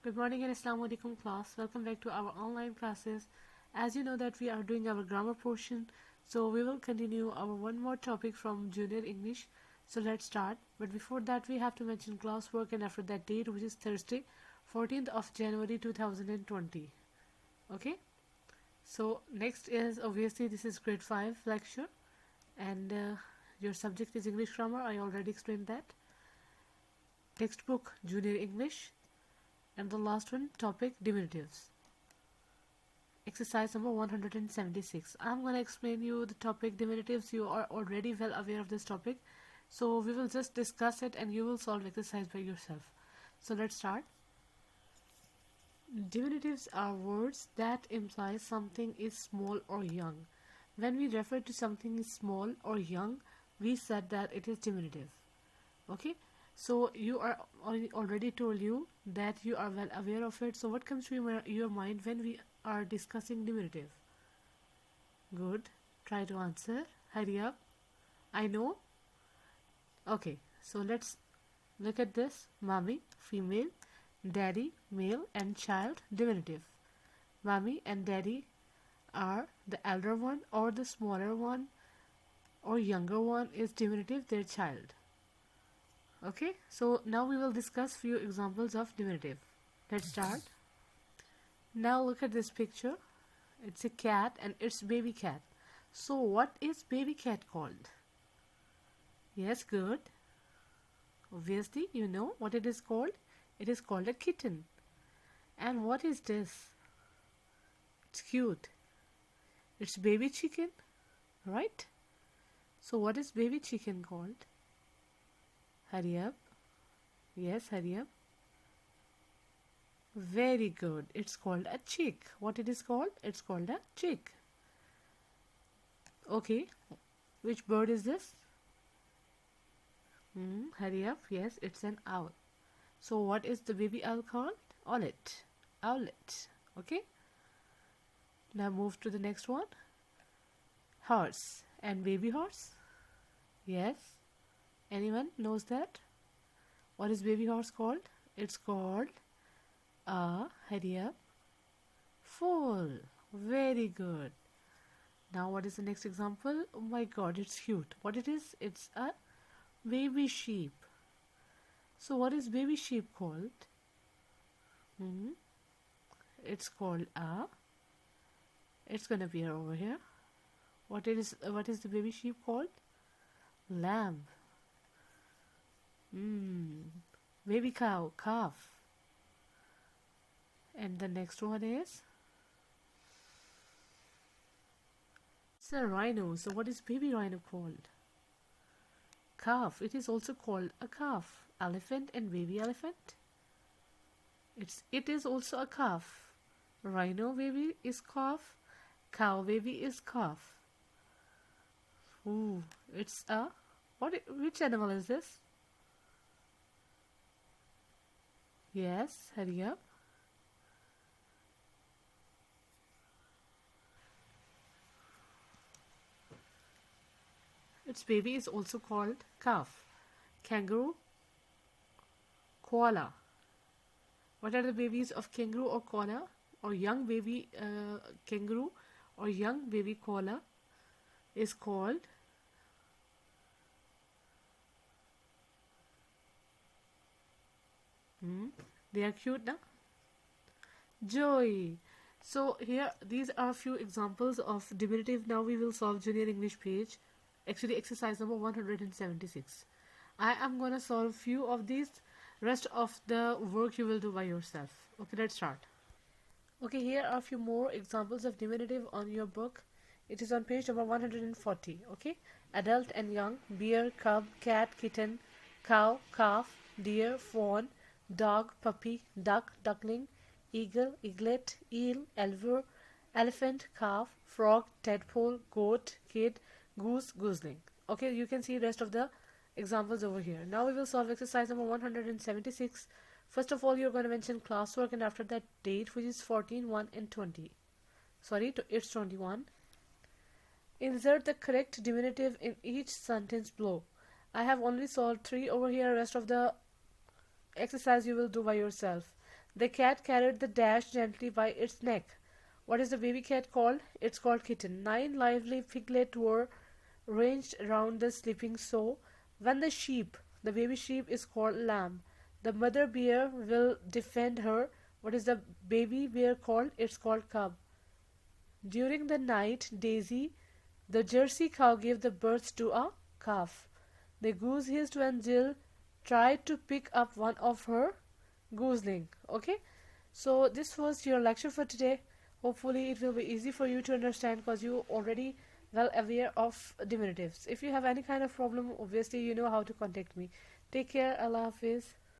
Good morning and Assalamu alaikum class. Welcome back to our online classes. As you know that we are doing our grammar portion, so we will continue our one more topic from junior English. So let's start. But before that we have to mention classwork and after that date, which is Thursday, 14th of January 2020. Okay? So next is obviously this is grade 5 lecture and your subject is English grammar. I already explained that. Textbook junior English. And the last one, topic diminutives. Exercise number 176. I'm going to explain you the topic diminutives. You are already well aware of this topic. So we will just discuss it and you will solve exercise by yourself. So let's start. Diminutives are words that imply something is small or young. When we refer to something is small or young, we said that it is diminutive. Okay? So you are already told you that you are well aware of it. So what comes to your mind when we are discussing diminutive? Good. Try to answer. Hurry up. I know. Okay. So let's look at this. Mommy, female. Daddy, male. And child, diminutive. Mommy and daddy are the elder one or the smaller one or younger one is diminutive, their child. Okay, so now we will discuss few examples of diminutive. Let's start. Now look at this picture. It's a cat and it's baby cat. So what is baby cat called? Yes, good. Obviously, you know what it is called. It is called a kitten. And what is this? It's cute. It's baby chicken, right? So what is baby chicken called? Hurry up. Yes, hurry up. Very good. It's called a chick. What it is called? It's called a chick. Okay. Which bird is this? Hurry up. Yes, it's an owl. So what is the baby owl called? Owlet. Owlet. Okay. Now move to the next one. Horse. And baby horse? Yes. Anyone knows that? What is baby horse called? It's called hurry up, foal. Very good. Now what is the next example? Oh my god, it's cute. What it is? It's a baby sheep. So what is baby sheep called? It's called it's gonna appear over here. What is the baby sheep called? Lamb. Baby cow, calf. And the next one is it's a rhino. So what is baby rhino called? Calf. It is also called a calf. Elephant and baby elephant. It is also a calf. Rhino baby is calf. Cow baby is calf. Ooh, it's a which animal is this? Yes, hurry up. Its baby is also called calf. Kangaroo, koala. What are the babies of kangaroo or koala? Or young baby kangaroo or young baby koala is called they are cute now. Joy. So here these are a few examples of diminutive. Now we will solve junior English page, actually exercise number 176. I am gonna solve few of these. Rest of the work you will do by yourself. Okay, let's start. Okay, here are a few more examples of diminutive on your book. It is on page number 140. Okay, adult and young, bear, cub, cat, kitten, cow, calf, deer, fawn, dog, puppy, duck, duckling, eagle, eaglet, eel, elver, elephant, calf, frog, tadpole, goat, kid, goose, gooseling. Okay, you can see rest of the examples over here. Now we will solve exercise number 176. First of all, you're going to mention classwork and after that date, which is 14, 1 and 20. Sorry, it's 21. Insert the correct diminutive in each sentence below. I have only solved 3 over here. Rest of the exercise you will do by yourself. The cat carried the dash gently by its neck. What is the baby cat called? It's called Kitten. 9 lively piglets were ranged around the sleeping sow. When the baby sheep is called Lamb. The mother bear will defend her. What is the baby bear called? It's called Cub. During the night, Daisy, the Jersey cow, gave the birth to a calf. The goose hissed when Jill tried to pick up one of her gooseling. Okay, so this was your lecture for today. Hopefully, it will be easy for you to understand because you already well aware of diminutives. If you have any kind of problem, obviously you know how to contact me. Take care. Allah Hafiz.